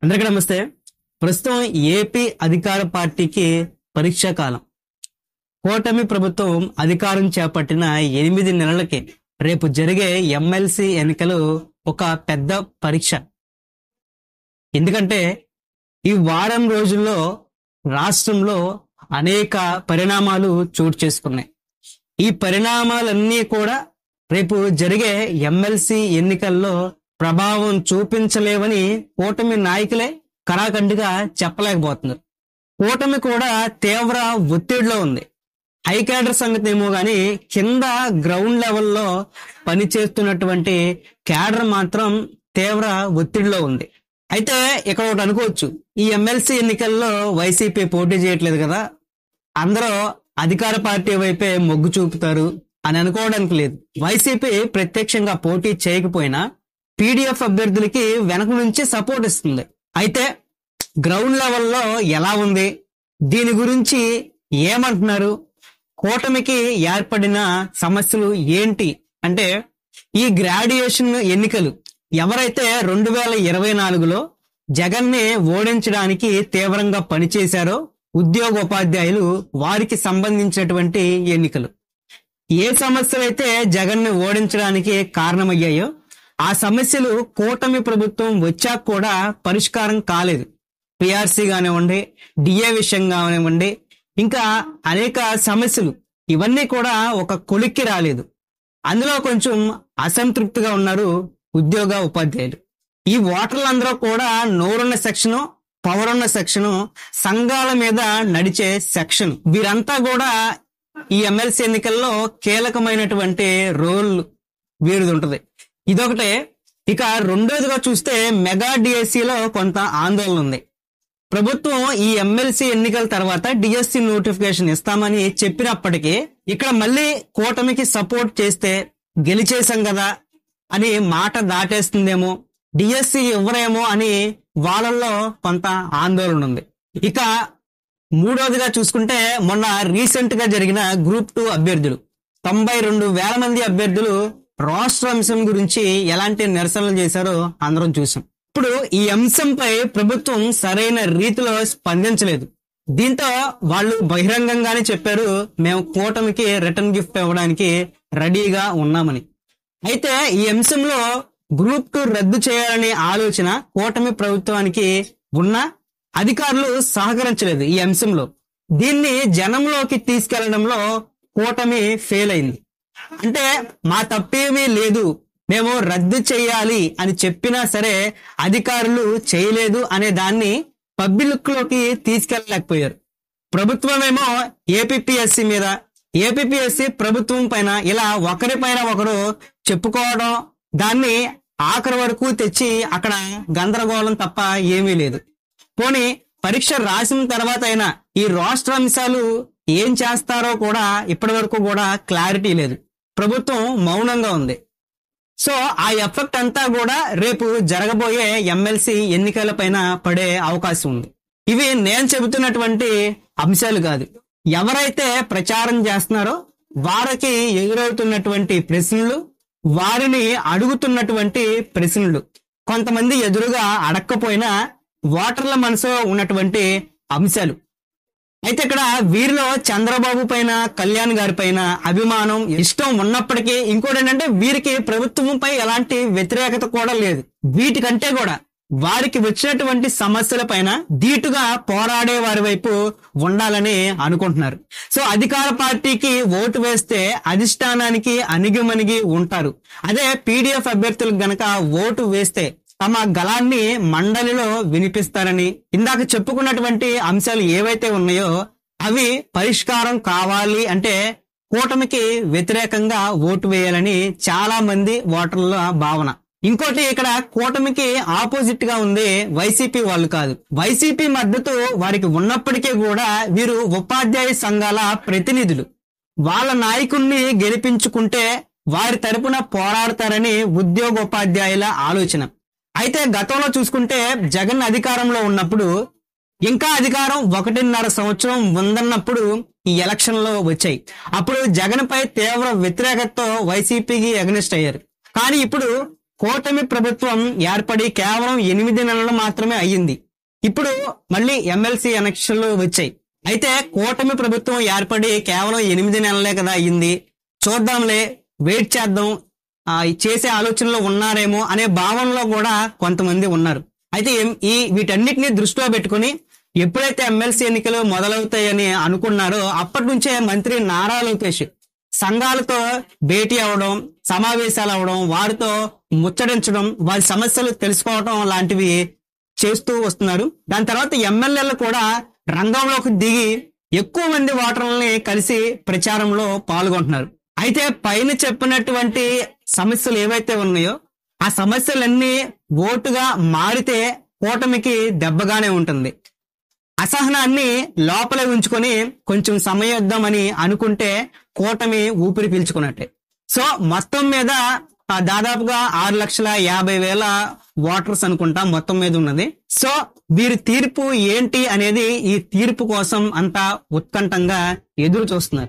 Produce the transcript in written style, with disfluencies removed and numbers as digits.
అందరికీ నమస్తే. ప్రస్తుతం ఏపీ అధికార పార్టీకి పరీక్షా కాలం. కూటమి ప్రభుత్వం అధికారం చేపట్టిన 8 నెలలకి రేపు జరిగే ఎమ్మెల్సీ ఎన్నికలు ఒక పెద్ద పరీక్ష. ఎందుకంటే ఈ వారం రోజుల్లో రాష్ట్రంలో అనేక పరిణామాలు చోటు చేసుకున్నాయి. ఈ పరిణామాలన్నీ కూడా రేపు జరిగే ఎమ్మెల్సీ ఎన్నికల్లో ప్రభావం చూపించలేవని కూటమి నాయకులే కరాఖండిగా చెప్పలేకపోతున్నారు. కూటమి కూడా తీవ్ర ఒత్తిడిలో ఉంది. హైకాడర్ సంగతి ఏమో గాని కింద గ్రౌండ్ లెవెల్లో పనిచేస్తున్నటువంటి క్యాడర్ మాత్రం తీవ్ర ఒత్తిడిలో ఉంది. అయితే ఇక్కడ ఒకటి అనుకోవచ్చు, ఈ ఎమ్మెల్సీ ఎన్నికల్లో వైసీపీ పోటీ చేయట్లేదు కదా, అందరూ అధికార పార్టీ వైపే మొగ్గు చూపుతారు అని అనుకోవడానికి లేదు. వైసీపీ ప్రత్యక్షంగా పోటీ చేయకపోయినా పీడీఎఫ్ అభ్యర్థులకి వెనక నుంచి సపోర్ట్ ఇస్తుంది. అయితే గ్రౌండ్ లెవెల్లో ఎలా ఉంది, దీని గురించి ఏమంటున్నారు, కూటమికి ఏర్పడిన సమస్యలు ఏంటి అంటే, ఈ గ్రాడ్యుయేషన్ ఎన్నికలు ఎవరైతే 2024లో జగన్ని ఓడించడానికి తీవ్రంగా పనిచేశారో ఉద్యోగోపాధ్యాయులు, వారికి సంబంధించినటువంటి ఎన్నికలు. ఏ సమస్యలైతే జగన్ని ఓడించడానికి కారణమయ్యాయో ఆ సమస్యలు కూటమి ప్రభుత్వం వచ్చాక కూడా పరిష్కారం కాలేదు. పిఆర్సీ కానివ్వండి, డిఏ విషయం కానివ్వండి, ఇంకా అనేక సమస్యలు, ఇవన్నీ కూడా ఒక కొలిక్కి రాలేదు. అందులో కొంచెం అసంతృప్తిగా ఉన్నారు ఉద్యోగ ఉపాధ్యాయులు. ఈ ఓటర్లందరూ కూడా నోరున్న సెక్షను, పవర్ ఉన్న సెక్షను, సంఘాల మీద నడిచే సెక్షన్, వీరంతా కూడా ఈ ఎమ్మెల్సీ ఎన్నికల్లో కీలకమైనటువంటి రోల్ వీరిది ఉంటుంది. ఇదొకటే. ఇక రెండోదిగా చూస్తే మెగా డిఎస్సిలో కొంత ఆందోళన ఉంది. ప్రభుత్వం ఈ ఎమ్మెల్సీ ఎన్నికల తర్వాత డిఎస్సి నోటిఫికేషన్ ఇస్తామని చెప్పినప్పటికీ ఇక్కడ మళ్ళీ కూటమికి సపోర్ట్ చేస్తే గెలిచేశాం కదా అని మాట దాటేస్తుందేమో, డిఎస్సి ఇవ్వరేమో అని వాళ్ళల్లో కొంత ఆందోళన ఉంది. ఇక మూడోదిగా చూసుకుంటే మొన్న రీసెంట్ గా జరిగిన గ్రూప్ 2 అభ్యర్థులు 92,000 మంది అభ్యర్థులు రాష్ట్ర అంశం గురించి ఎలాంటి నిరసనలు చేశారో అందరం చూసాం. ఇప్పుడు ఈ అంశంపై ప్రభుత్వం సరైన రీతిలో స్పందించలేదు. దీంతో వాళ్ళు బహిరంగంగానే చెప్పారు, మేము కూటమికి రిటర్న్ గిఫ్ట్ ఇవ్వడానికి రెడీగా ఉన్నామని. అయితే ఈ అంశంలో గ్రూప్ 2 రద్దు చేయాలనే ఆలోచన కూటమి ప్రభుత్వానికి ఉన్న అధికారులు సహకరించలేదు. ఈ అంశంలో దీన్ని జనంలోకి తీసుకెళ్లడంలో కూటమి ఫెయిల్ అయింది. అంటే మా తప్పేమీ లేదు, మేము రద్దు చేయాలి అని చెప్పినా సరే అధికారులు చేయలేదు అనే దాన్ని పబ్లిక్ లోకి తీసుకెళ్ళలేకపోయారు. ప్రభుత్వమేమో ఏపీఎస్సి మీద, ఏపీఎస్సి ప్రభుత్వం పైన ఇలా ఒకరిపైన ఒకరు చెప్పుకోవడం, దాన్ని ఆఖరి వరకు తెచ్చి అక్కడ గందరగోళం తప్ప ఏమీ లేదు. పోనీ పరీక్ష రాసిన తర్వాత అయినా ఈ రాష్ట్ర అంశాలు ఏం చేస్తారో కూడా ఇప్పటి వరకు కూడా క్లారిటీ లేదు. ప్రభుత్వం మౌనంగా ఉంది. సో ఆ ఎఫెక్ట్ అంతా కూడా రేపు జరగబోయే ఎమ్మెల్సీ ఎన్నికల పైన పడే అవకాశం ఉంది. ఇవి నేను చెబుతున్నటువంటి అంశాలు కాదు. ఎవరైతే ప్రచారం చేస్తున్నారో వారికి ఎదురవుతున్నటువంటి ప్రశ్నలు, వారిని అడుగుతున్నటువంటి ప్రశ్నలు, కొంతమంది ఎదురుగా అడక్కపోయినా ఓటర్ల మనసులో ఉన్నటువంటి అంశాలు. అయితే ఇక్కడ వీరిలో చంద్రబాబు పైన, కళ్యాణ్ గారి పైన అభిమానం, ఇష్టం ఉన్నప్పటికీ ఇంకోటి ఏంటంటే వీరికి ప్రభుత్వంపై ఎలాంటి వ్యతిరేకత కూడా లేదు. వీటికంటే కూడా వారికి వచ్చినటువంటి సమస్యల పైన ధీటుగా పోరాడే వారి వైపు ఉండాలని అనుకుంటున్నారు. సో అధికార పార్టీకి ఓటు వేస్తే అధిష్టానానికి అణిగిమణిగి ఉంటారు. అదే పీడీఎఫ్ అభ్యర్థులకు గనక ఓటు వేస్తే తమ గళాన్ని మండలిలో వినిపిస్తారని, ఇందాక చెప్పుకున్నటువంటి అంశాలు ఏవైతే ఉన్నాయో అవి పరిష్కారం కావాలి అంటే కూటమికి వ్యతిరేకంగా ఓటు వేయాలని చాలా మంది ఓటర్ల భావన. ఇంకోటి, ఇక్కడ కూటమికి ఆపోజిట్ గా ఉంది వైసీపీ వాళ్ళు కాదు. వైసీపీ మద్దతు వారికి ఉన్నప్పటికీ కూడా వీరు ఉపాధ్యాయ సంఘాల ప్రతినిధులు. వాళ్ళ నాయకుల్ని గెలిపించుకుంటే వారి తరపున పోరాడతారని ఉద్యోగోపాధ్యాయుల ఆలోచన. అయితే గతంలో చూసుకుంటే జగన్ అధికారంలో ఉన్నప్పుడు, ఇంకా అధికారం 1.5 సంవత్సరం ఉందన్నప్పుడు ఈ ఎలక్షన్లో వచ్చాయి. అప్పుడు జగన్ పై తీవ్ర వ్యతిరేకతతో వైసీపీకి అగనిస్ట్ అయ్యారు. కానీ ఇప్పుడు కూటమి ప్రభుత్వం ఏర్పడి కేవలం 8 నెలలు మాత్రమే అయ్యింది. ఇప్పుడు మళ్ళీ ఎమ్మెల్సీ ఎలక్షన్లు వచ్చాయి. అయితే కూటమి ప్రభుత్వం ఏర్పడి కేవలం 8 నెలలే కదా అయ్యింది, చూద్దాంలే, వెయిట్ చేద్దాం, చేసే ఆలోచనలో ఉన్నారేమో అనే భావనలో కూడా కొంతమంది ఉన్నారు. అయితే వీటన్నిటిని దృష్టిలో పెట్టుకుని ఎప్పుడైతే ఎమ్మెల్సీ ఎన్నికలు మొదలవుతాయని అనుకున్నారో అప్పటి నుంచే మంత్రి నారా లోకేష్ సంఘాలతో భేటీ అవడం, సమావేశాలు అవడం, వారితో ముచ్చటించడం, వారి సమస్యలు తెలుసుకోవడం లాంటివి చేస్తూ వస్తున్నారు. దాని తర్వాత ఎమ్మెల్యేలు కూడా రంగంలోకి దిగి ఎక్కువ మంది ఓటర్లని కలిసి ప్రచారంలో పాల్గొంటున్నారు. అయితే పైన చెప్పినటువంటి సమస్యలు ఏవైతే ఉన్నాయో ఆ సమస్యలన్నీ ఓటుగా మారితే కూటమికి దెబ్బగానే ఉంటుంది. అసహనాన్ని లోపలే ఉంచుకొని కొంచెం సమయం ఇద్దామని అనుకుంటే కూటమి ఊపిరి పీల్చుకున్నట్టే. సో మొత్తం మీద దాదాపుగా 6,50,000 ఓటర్స్ అనుకుంటా మొత్తం మీద ఉన్నది. సో వీరి తీర్పు ఏంటి అనేది, ఈ తీర్పు కోసం అంతా ఉత్కంఠంగా ఎదురు చూస్తున్నారు.